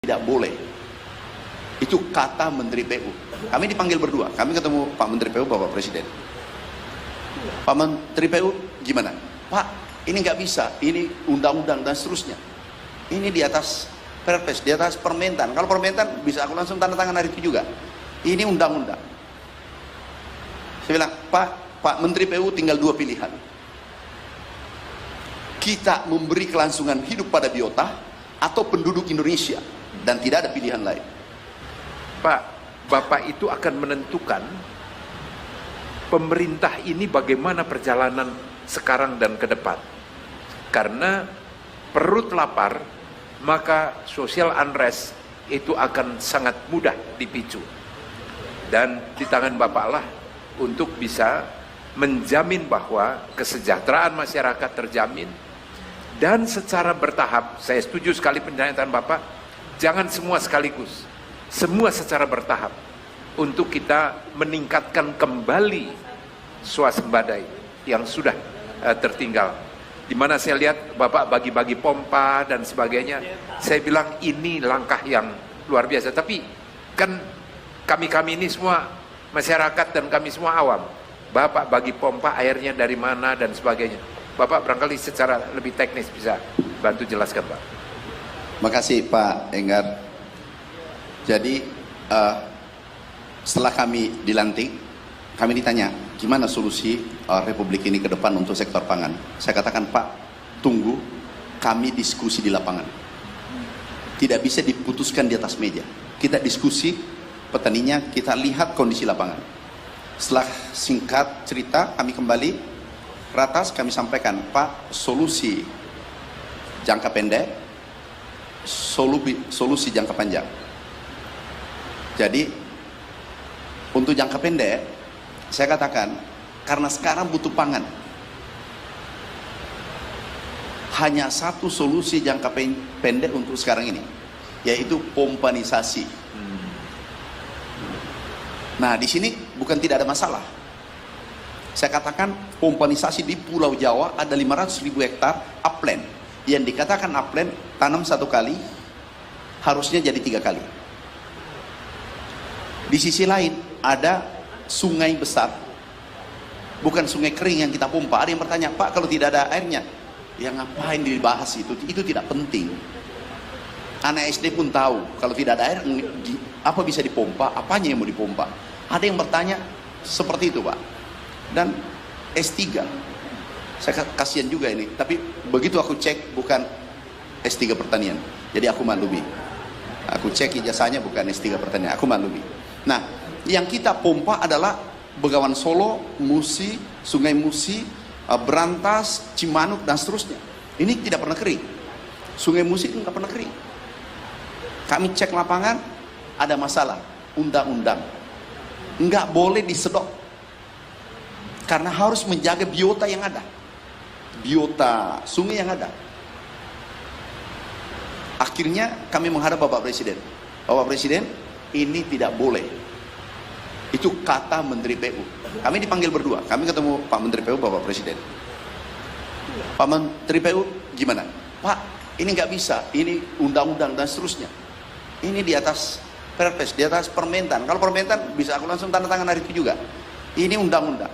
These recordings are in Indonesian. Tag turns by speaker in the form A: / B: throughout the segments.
A: tidak boleh. Itu kata Menteri PU. Kami dipanggil berdua, kami ketemu Pak Menteri PU, Bapak Presiden. Pak Menteri PU gimana? Pak, ini nggak bisa, ini undang-undang dan seterusnya. Ini di atas Perpres, di atas permentan. Kalau permentan bisa aku langsung tanda tangan hari itu juga. Ini undang-undang. Saya bilang, Pak Menteri PU tinggal dua pilihan. Kita memberi kelangsungan hidup pada biota atau penduduk Indonesia, dan tidak ada pilihan lain.
B: Pak, Bapak itu akan menentukan pemerintah ini bagaimana perjalanan sekarang dan ke depan. Karena perut lapar, maka social unrest itu akan sangat mudah dipicu. Dan di tangan Bapak lah untuk bisa menjamin bahwa kesejahteraan masyarakat terjamin, dan secara bertahap. Saya setuju sekali pernyataan Bapak, jangan semua sekaligus, semua secara bertahap, untuk kita meningkatkan kembali swasembada yang sudah tertinggal. Di mana saya lihat Bapak bagi-bagi pompa dan sebagainya, saya bilang ini langkah yang luar biasa. Tapi kan kami ini semua masyarakat dan kami semua awam. Bapak bagi pompa airnya dari mana dan sebagainya. Bapak barangkali secara lebih teknis bisa bantu jelaskan, Pak.
A: Makasih Pak Enggar. Jadi setelah kami dilantik, kami ditanya gimana solusi Republik ini ke depan untuk sektor pangan. Saya katakan, Pak, tunggu, kami diskusi di lapangan. Tidak bisa diputuskan di atas meja. Kita diskusi petaninya, kita lihat kondisi lapangan. Setelah singkat cerita, kami kembali ratas, kami sampaikan, Pak, solusi jangka pendek, solusi jangka panjang. Jadi untuk jangka pendek, saya katakan, karena sekarang butuh pangan, hanya satu solusi jangka pendek untuk sekarang ini, yaitu pompanisasi. Nah, di sini bukan tidak ada masalah. Saya katakan pompanisasi di Pulau Jawa ada 500.000 hektar upland. Yang dikatakan upland, tanam satu kali, harusnya jadi 3 kali. Di sisi lain ada sungai besar, bukan sungai kering yang kita pompa. Ada yang bertanya, Pak, kalau tidak ada airnya, ya ngapain dibahas itu tidak penting. Anak SD pun tahu, kalau tidak ada air, apa bisa dipompa, apanya yang mau dipompa. Ada yang bertanya seperti itu, Pak. Dan S3, saya kasihan juga ini, tapi begitu aku cek, bukan S3 pertanian, jadi aku maklumi. Aku cek ijazahnya bukan S3 pertanian, aku maklumi. Nah, yang kita pompa adalah Begawan Solo, Musi, Sungai Musi, Berantas, Cimanuk, dan seterusnya. Ini tidak pernah kering. Sungai Musi itu tidak pernah kering. Kami cek lapangan, ada masalah. Undang-undang nggak boleh disedot, karena harus menjaga biota yang ada, biota sungai yang ada. Akhirnya kami menghadap Bapak Presiden. Bapak Presiden, ini tidak boleh. Itu kata Menteri PU. Kami dipanggil berdua, kami ketemu Pak Menteri PU, Bapak Presiden. Pak Menteri PU gimana? Pak, ini nggak bisa, ini undang-undang dan seterusnya. Ini di atas Perpres, di atas permentan. Kalau permentan bisa aku langsung tanda tangan hari itu juga. Ini undang-undang.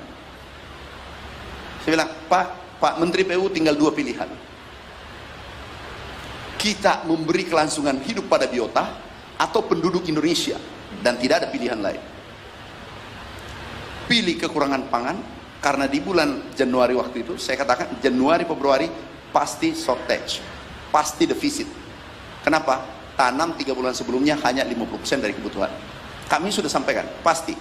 A: Saya bilang, Pak Menteri PU tinggal dua pilihan. Kita memberi kelangsungan hidup pada biota atau penduduk Indonesia, dan tidak ada pilihan lain. Pilih kekurangan pangan, karena di bulan Januari waktu itu, saya katakan Januari, Februari pasti shortage, pasti defisit. Kenapa? Tanam 3 bulan sebelumnya hanya 50% dari kebutuhan. Kami sudah sampaikan, pasti.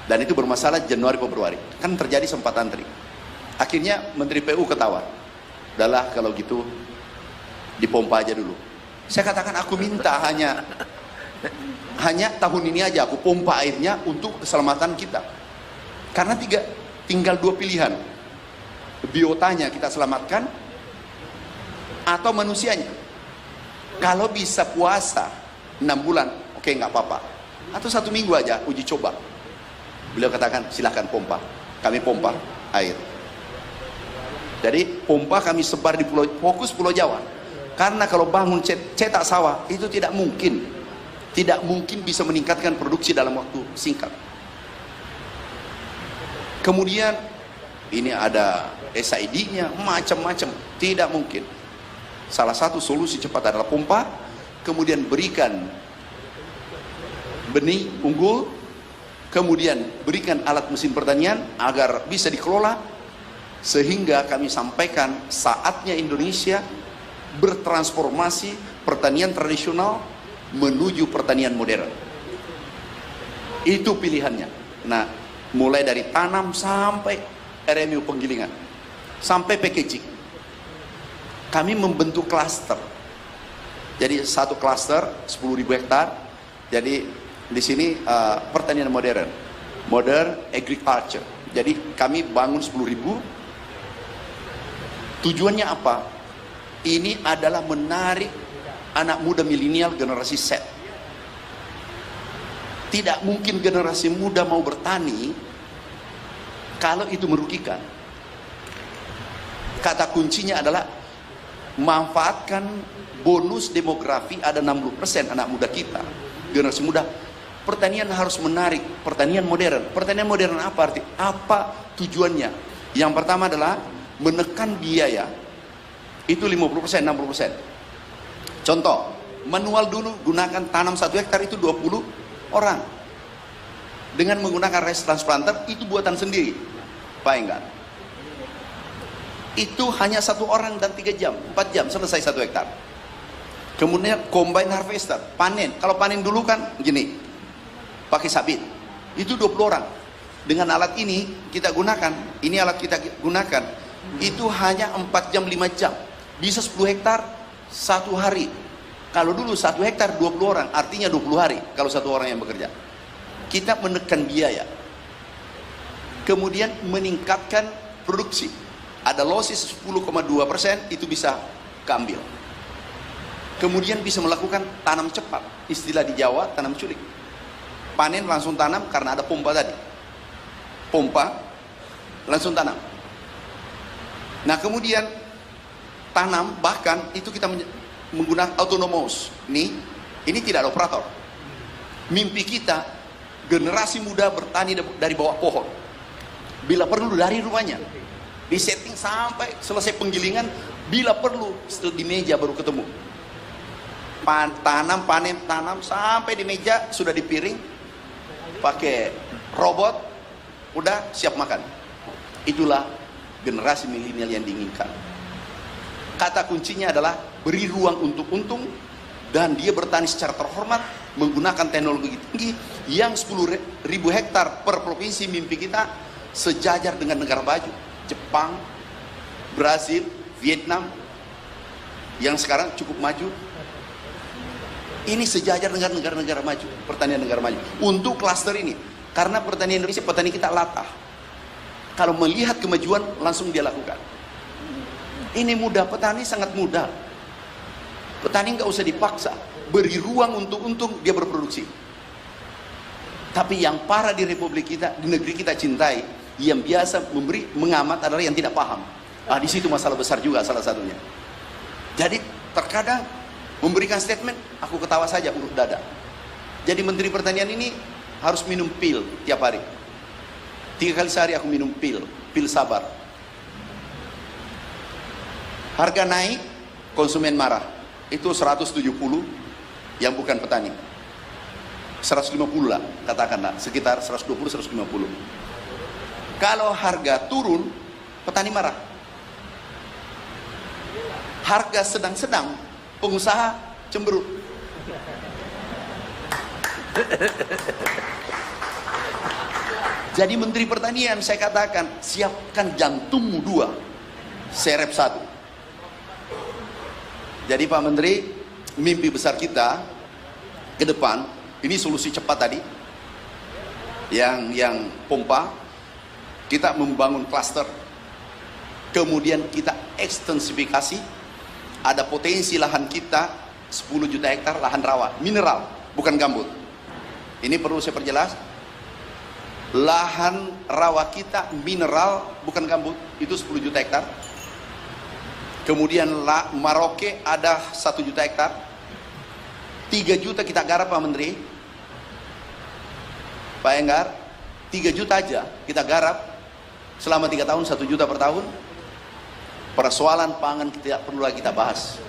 A: Dan itu bermasalah Januari, Februari. Kan terjadi sempat antri. Akhirnya Menteri PU ketawa. Udahlah kalau gitu, dipompa aja dulu. Saya katakan aku minta hanya tahun ini aja aku pompa airnya untuk keselamatan kita. Karena tinggal dua pilihan. Biotanya kita selamatkan, atau manusianya. Kalau bisa puasa 6 bulan, oke, nggak apa-apa. Atau 1 minggu aja uji coba. Beliau katakan silahkan pompa. Kami pompa air. Jadi pompa kami sebar di fokus Pulau Jawa. Karena kalau bangun cetak sawah itu tidak mungkin bisa meningkatkan produksi dalam waktu singkat. Kemudian ini ada SID-nya, macam-macam, tidak mungkin. Salah satu solusi cepat adalah pompa, kemudian berikan benih unggul, kemudian berikan alat mesin pertanian agar bisa dikelola, sehingga kami sampaikan saatnya Indonesia bertransformasi pertanian tradisional menuju pertanian modern. Itu pilihannya. Nah, mulai dari tanam sampai RMU penggilingan, sampai packaging. Kami membentuk klaster. Jadi satu klaster 10.000 hektar. Jadi di sini pertanian modern, modern agriculture. Jadi kami bangun 10.000. Tujuannya apa? Ini adalah menarik anak muda milenial generasi Z. Tidak mungkin generasi muda mau bertani kalau itu merugikan. Kata kuncinya adalah manfaatkan bonus demografi, ada 60% anak muda kita, generasi muda. Pertanian harus menarik, pertanian modern. Pertanian modern apa arti? Apa tujuannya? Yang pertama adalah menekan biaya. Itu 50%, 60%. Contoh, manual dulu gunakan tanam 1 hektar itu 20 orang. Dengan menggunakan rice transplanter itu buatan sendiri. Baik enggak? Itu hanya 1 orang dan 3 jam, 4 jam selesai 1 hektar. Kemudian combine harvester, panen. Kalau panen dulu kan gini, pakai sabit. Itu 20 orang. Dengan alat ini kita gunakan, ini alat kita gunakan, itu hanya 4 jam, 5 jam. Bisa 10 hektar 1 hari. Kalau dulu 1 hektar 20 orang, artinya 20 hari kalau 1 orang yang bekerja. Kita menekan biaya. Kemudian meningkatkan produksi. Ada losses 10,2%, itu bisa keambil. Kemudian bisa melakukan tanam cepat. Istilah di Jawa, tanam culik. Panen langsung tanam karena ada pompa tadi. Pompa, langsung tanam. Nah kemudian tanam, bahkan itu kita menggunakan autonomous. Ini tidak ada operator. Mimpi kita, generasi muda bertani dari bawah pohon. Bila perlu dari rumahnya. Di setting sampai selesai penggilingan, bila perlu di meja baru ketemu. Tanam, panen, tanam sampai di meja sudah dipiring, pakai robot, udah siap makan. Itulah generasi milenial yang diinginkan. Kata kuncinya adalah beri ruang untuk untung, dan dia bertani secara terhormat menggunakan teknologi tinggi yang 10.000 hektar per provinsi. Mimpi kita sejajar dengan negara maju, Jepang, Brazil, Vietnam, yang sekarang cukup maju. Ini sejajar dengan negara-negara maju, pertanian negara maju. Untuk klaster ini, karena pertanian Indonesia, petani kita latah. Kalau melihat kemajuan, langsung dia lakukan. Ini mudah, petani sangat mudah. Petani nggak usah dipaksa, beri ruang untuk untung, dia berproduksi. Tapi yang parah di Republik kita, di negeri kita cintai, yang biasa mengamat adalah yang tidak paham. Di situ masalah besar juga salah satunya. Jadi terkadang memberikan statement, aku ketawa saja, urut dada. Jadi Menteri Pertanian ini harus minum pil tiap hari. 3 kali sehari aku minum pil sabar. Harga naik, konsumen marah. Itu 170 yang bukan petani. 150 lah, katakanlah, sekitar 120-150. Kalau harga turun, petani marah. Harga sedang-sedang, pengusaha cemberut. Jadi Menteri Pertanian, saya katakan, siapkan jantungmu 2, serep 1. Jadi Pak Menteri, mimpi besar kita ke depan, ini solusi cepat tadi, yang pompa. Kita membangun klaster, kemudian kita ekstensifikasi. Ada potensi lahan kita 10 juta hektar lahan rawa, mineral, bukan gambut. Ini perlu saya perjelas. Lahan rawa kita mineral, bukan gambut, itu 10 juta hektar. Kemudian Maroke ada 1 juta hektar. 3 juta kita garap Pak Menteri. Pak Enggar, 3 juta aja kita garap selama 3 tahun, 1 juta per tahun. Persoalan pangan tidak perlu lagi kita bahas.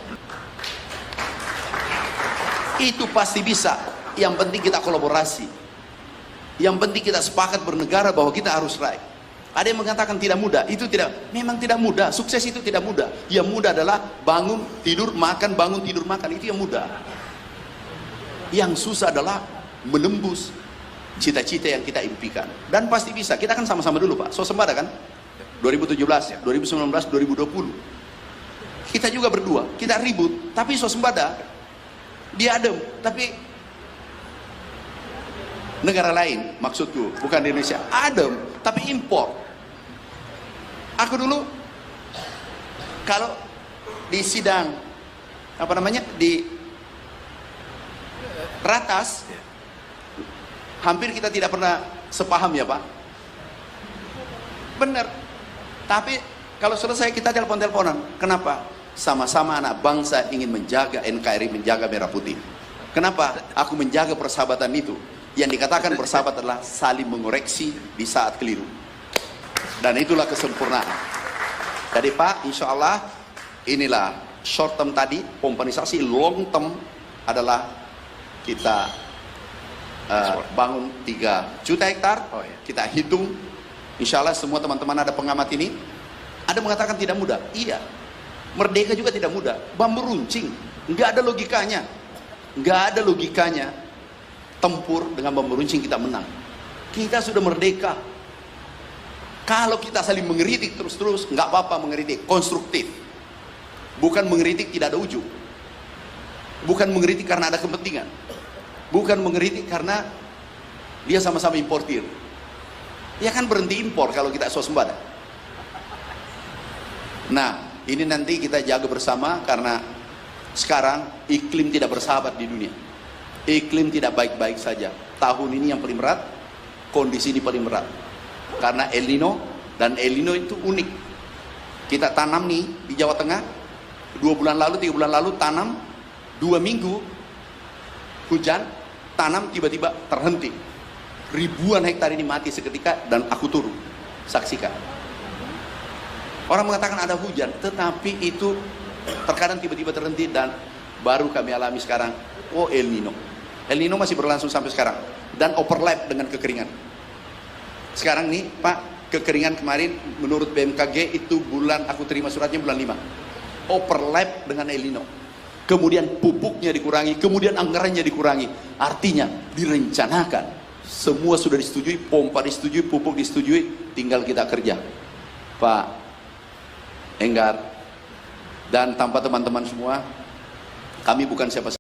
A: Itu pasti bisa. Yang penting kita kolaborasi. Yang penting kita sepakat bernegara bahwa kita harus raih. Ada yang mengatakan tidak mudah. Itu tidak, memang tidak mudah. Sukses itu tidak mudah. Yang mudah adalah bangun, tidur, makan, bangun, tidur, makan. Itu yang mudah. Yang susah adalah menembus cita-cita yang kita impikan. Dan pasti bisa. Kita kan sama-sama dulu Pak. Swasembada kan? 2017, 2019, 2020. Kita juga berdua. Kita ribut. Tapi swasembada. Dia adem. Tapi negara lain, maksudku, bukan di Indonesia. Adem. Tapi impor. Aku dulu kalau di sidang apa namanya di Ratas, hampir kita tidak pernah sepaham ya Pak. Benar. Tapi kalau selesai kita telepon-teleponan. Kenapa? Sama-sama anak bangsa ingin menjaga NKRI, menjaga merah putih. Kenapa? Aku menjaga persahabatan itu. Yang dikatakan bersahabat adalah saling mengoreksi di saat keliru. Dan itulah kesempurnaan. Jadi Pak, insya Allah inilah short term tadi, pompanisasi. Long term adalah kita bangun 3 juta hektar. Kita hitung, insya Allah semua teman-teman ada pengamat ini. Ada mengatakan tidak mudah. Iya, merdeka juga tidak mudah. Bambu runcing, nggak ada logikanya. Nggak ada logikanya. Tempur dengan bambu runcing kita menang. Kita sudah merdeka. Kalau kita saling mengeritik terus-terus, nggak apa-apa mengeritik, konstruktif. Bukan mengeritik tidak ada ujung. Bukan mengeritik karena ada kepentingan. Bukan mengeritik karena dia sama-sama importir. Ya kan berhenti impor kalau kita swasembada. Nah, ini nanti kita jaga bersama karena sekarang iklim tidak bersahabat di dunia. Iklim tidak baik-baik saja. Tahun ini yang paling berat, kondisi ini paling berat. Karena El Nino, dan El Nino itu unik. Kita tanam nih di Jawa Tengah, 2 bulan lalu, 3 bulan lalu tanam, 2 minggu hujan, tanam tiba-tiba terhenti. Ribuan hektar ini mati seketika dan aku turun. Saksikan. Orang mengatakan ada hujan, tetapi itu terkadang tiba-tiba terhenti dan baru kami alami sekarang. Oh, El Nino. El Nino masih berlangsung sampai sekarang dan overlap dengan kekeringan. Sekarang nih Pak, kekeringan kemarin menurut BMKG itu bulan, aku terima suratnya bulan 5. Overlap dengan El Nino. Kemudian pupuknya dikurangi, kemudian anggarannya dikurangi. Artinya direncanakan. Semua sudah disetujui, pompa disetujui, pupuk disetujui, tinggal kita kerja. Pak Enggar dan tanpa teman-teman semua, kami bukan siapa-siapa.